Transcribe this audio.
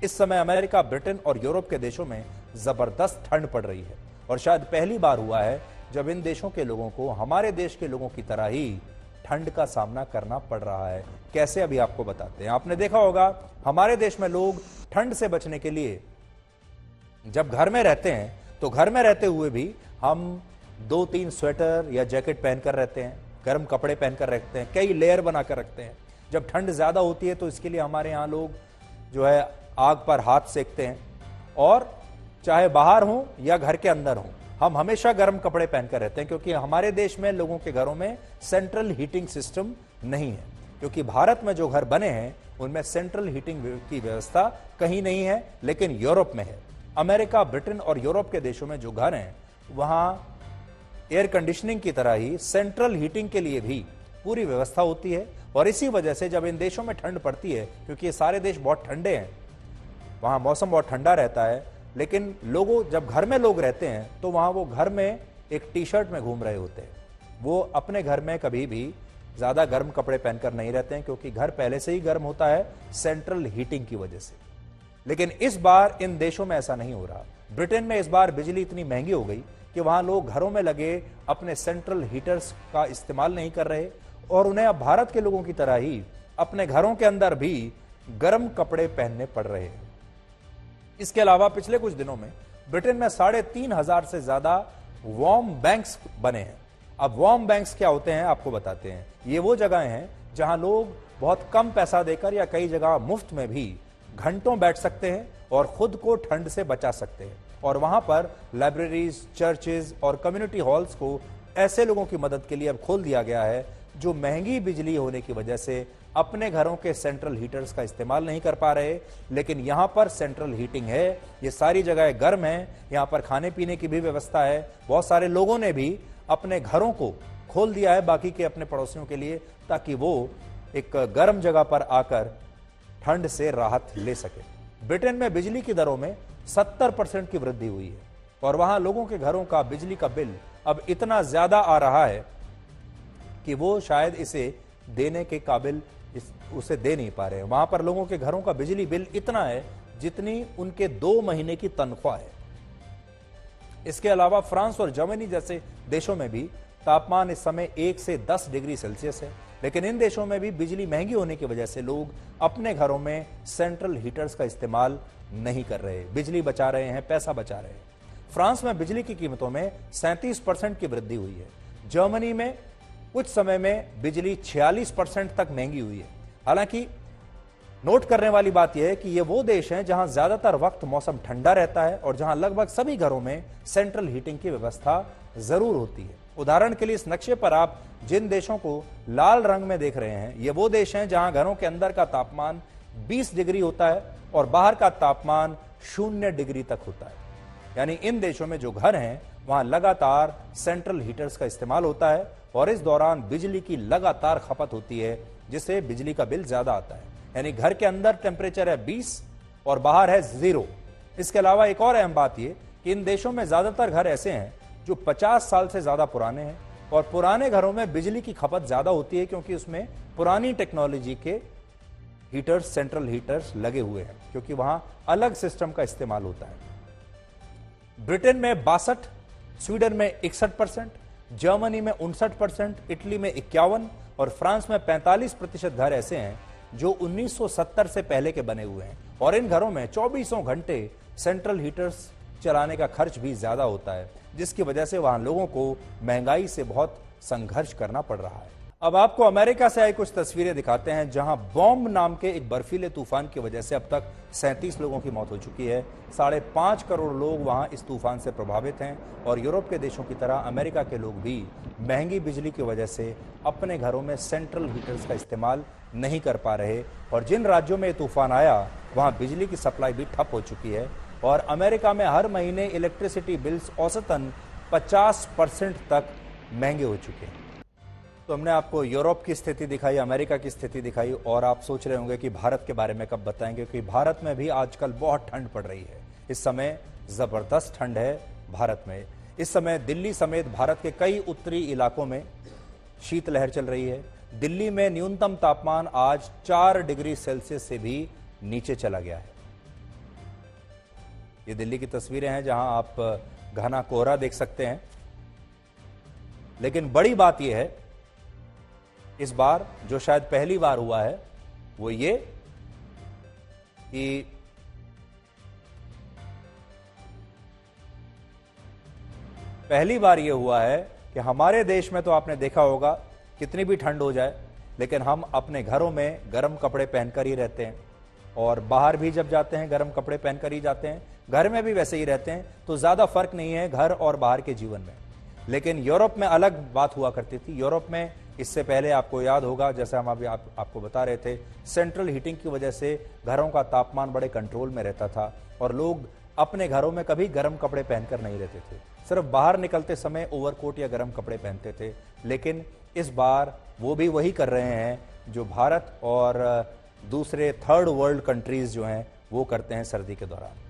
इस समय America, Britain और यूरोप के देशों में जबरदस्त ठंड पड़ रही है और शायद पहली बार हुआ है जब इन देशों के लोगों को हमारे देश के लोगों की तरह ही ठंड का सामना करना पड़ रहा है। कैसे, अभी आपको बताते हैं। आपने देखा होगा हमारे देश में लोग ठंड से बचने के लिए जब घर में रहते हैं तो घर में रहते हुए भी हम 2-3 स्वेटर या जैकेट पहनकर रहते हैं, गर्म कपड़े पहनकर रखते हैं, कई लेयर बनाकर रखते हैं। जब ठंड ज्यादा होती है तो इसके लिए हमारे यहाँ लोग जो है आग पर हाथ सेकते हैं और चाहे बाहर हो या घर के अंदर हो, हम हमेशा गर्म कपड़े पहनकर रहते हैं क्योंकि हमारे देश में लोगों के घरों में सेंट्रल हीटिंग सिस्टम नहीं है। क्योंकि भारत में जो घर बने हैं उनमें सेंट्रल हीटिंग की व्यवस्था कहीं नहीं है, लेकिन यूरोप में है। अमेरिका, ब्रिटेन और यूरोप के देशों में जो घर हैं वहां एयर कंडीशनिंग की तरह ही सेंट्रल हीटिंग के लिए भी पूरी व्यवस्था होती है। और इसी वजह से जब इन देशों में ठंड पड़ती है, क्योंकि ये सारे देश बहुत ठंडे हैं, वहां मौसम बहुत ठंडा रहता है, लेकिन लोगों जब घर में लोग रहते हैं तो वहां वो घर में एक टी-शर्ट में घूम रहे होते हैं। वो अपने घर में कभी भी ज्यादा गर्म कपड़े पहनकर नहीं रहते हैं क्योंकि घर पहले से ही गर्म होता है सेंट्रल हीटिंग की वजह से। लेकिन इस बार इन देशों में ऐसा नहीं हो रहा। ब्रिटेन में इस बार बिजली इतनी महंगी हो गई कि वहां लोग घरों में लगे अपने सेंट्रल हीटर्स का इस्तेमाल नहीं कर रहे और उन्हें अब भारत के लोगों की तरह ही अपने घरों के अंदर भी गर्म कपड़े पहनने पड़ रहे हैं। इसके अलावा पिछले कुछ दिनों में ब्रिटेन में 3,500 से ज्यादा वार्म बैंक्स बने हैं। अब वार्म बैंक्स क्या होते हैं आपको बताते हैं। ये वो जगहें हैं जहां लोग बहुत कम पैसा देकर या कई जगह मुफ्त में भी घंटों बैठ सकते हैं और खुद को ठंड से बचा सकते हैं। और वहां पर लाइब्रेरीज, चर्चेज और कम्युनिटी हॉल्स को ऐसे लोगों की मदद के लिए अब खोल दिया गया है जो महंगी बिजली होने की वजह से अपने घरों के सेंट्रल हीटर्स का इस्तेमाल नहीं कर पा रहे, लेकिन यहां पर सेंट्रल हीटिंग है। ये सारी जगह गर्म है, यहां पर खाने पीने की भी व्यवस्था है। बहुत सारे लोगों ने भी अपने घरों को खोल दिया है बाकी के अपने पड़ोसियों के लिए, ताकि वो एक गर्म जगह पर आकर ठंड से राहत ले सके। ब्रिटेन में बिजली की दरों में 70% की वृद्धि हुई है और वहां लोगों के घरों का बिजली का बिल अब इतना ज्यादा आ रहा है कि वो शायद इसे देने के काबिल उसे दे नहीं पा रहे हैं। वहां पर लोगों के घरों का बिजली बिल इतना है जितनी उनके 2 महीने की तनख्वाह है। इसके अलावा फ्रांस और जर्मनी जैसे देशों में भी तापमान इस समय 1 से 10 डिग्री सेल्सियस है, लेकिन इन देशों में भी बिजली महंगी होने की वजह से लोग अपने घरों में सेंट्रल हीटर्स का इस्तेमाल नहीं कर रहे, बिजली बचा रहे हैं, पैसा बचा रहे हैं। फ्रांस में बिजली की कीमतों में 37% की वृद्धि हुई है। जर्मनी में कुछ समय में बिजली 46% तक महंगी हुई है। हालांकि नोट करने वाली बात यह है कि ये वो देश हैं जहां ज्यादातर वक्त मौसम ठंडा रहता है और जहां लगभग सभी घरों में सेंट्रल हीटिंग की व्यवस्था जरूर होती है। उदाहरण के लिए इस नक्शे पर आप जिन देशों को लाल रंग में देख रहे हैं, ये वो देश हैं जहां घरों के अंदर का तापमान 20 डिग्री होता है और बाहर का तापमान 0 डिग्री तक होता है। यानी इन देशों में जो घर हैं वहां लगातार सेंट्रल हीटर्स का इस्तेमाल होता है और इस दौरान बिजली की लगातार खपत होती है, जिससे बिजली का बिल ज्यादा आता है। यानी घर के अंदर टेम्परेचर है 20 और बाहर है 0। इसके अलावा एक और अहम बात यह कि इन देशों में ज्यादातर घर ऐसे हैं जो 50 साल से ज्यादा पुराने हैं और पुराने घरों में बिजली की खपत ज्यादा होती है क्योंकि उसमें पुरानी टेक्नोलॉजी के हीटर्स, सेंट्रल हीटर्स लगे हुए हैं, क्योंकि वहां अलग सिस्टम का इस्तेमाल होता है। ब्रिटेन में 62, स्वीडन में 61%, जर्मनी में 59%, इटली में 51% और फ्रांस में 45% घर ऐसे हैं जो 1970 से पहले के बने हुए हैं और इन घरों में 24 घंटे सेंट्रल हीटर्स चलाने का खर्च भी ज्यादा होता है, जिसकी वजह से वहां लोगों को महंगाई से बहुत संघर्ष करना पड़ रहा है। अब आपको अमेरिका से आई कुछ तस्वीरें दिखाते हैं जहां बॉम्ब नाम के एक बर्फीले तूफान की वजह से अब तक 37 लोगों की मौत हो चुकी है। 5.5 करोड़ लोग वहां इस तूफान से प्रभावित हैं और यूरोप के देशों की तरह अमेरिका के लोग भी महंगी बिजली की वजह से अपने घरों में सेंट्रल हीटर्स का इस्तेमाल नहीं कर पा रहे और जिन राज्यों में तूफान आया वहां बिजली की सप्लाई भी ठप हो चुकी है और अमेरिका में हर महीने इलेक्ट्रिसिटी बिल्स औसतन 50% तक महंगे हो चुके हैं। तो हमने आपको यूरोप की स्थिति दिखाई, अमेरिका की स्थिति दिखाई और आप सोच रहे होंगे कि भारत के बारे में कब बताएंगे, क्योंकि भारत में भी आजकल बहुत ठंड पड़ रही है। इस समय जबरदस्त ठंड है भारत में। इस समय दिल्ली समेत भारत के कई उत्तरी इलाकों में शीतलहर चल रही है। दिल्ली में न्यूनतम तापमान आज 4 डिग्री सेल्सियस से भी नीचे चला गया है। ये दिल्ली की तस्वीरें हैं जहां आप घना कोहरा देख सकते हैं। लेकिन बड़ी बात यह है इस बार, जो शायद पहली बार हुआ है, वो ये कि पहली बार ये हुआ है कि हमारे देश में तो आपने देखा होगा कितनी भी ठंड हो जाए, लेकिन हम अपने घरों में गर्म कपड़े पहनकर ही रहते हैं और बाहर भी जब जाते हैं गर्म कपड़े पहनकर ही जाते हैं, घर में भी वैसे ही रहते हैं। तो ज्यादा फर्क नहीं है घर और बाहर के जीवन में। लेकिन यूरोप में अलग बात हुआ करती थी। यूरोप में इससे पहले आपको याद होगा, जैसे हम अभी आपको बता रहे थे, सेंट्रल हीटिंग की वजह से घरों का तापमान बड़े कंट्रोल में रहता था और लोग अपने घरों में कभी गर्म कपड़े पहनकर नहीं रहते थे, सिर्फ बाहर निकलते समय ओवरकोट या गर्म कपड़े पहनते थे। लेकिन इस बार वो भी वही कर रहे हैं जो भारत और दूसरे थर्ड वर्ल्ड कंट्रीज जो हैं वो करते हैं सर्दी के दौरान।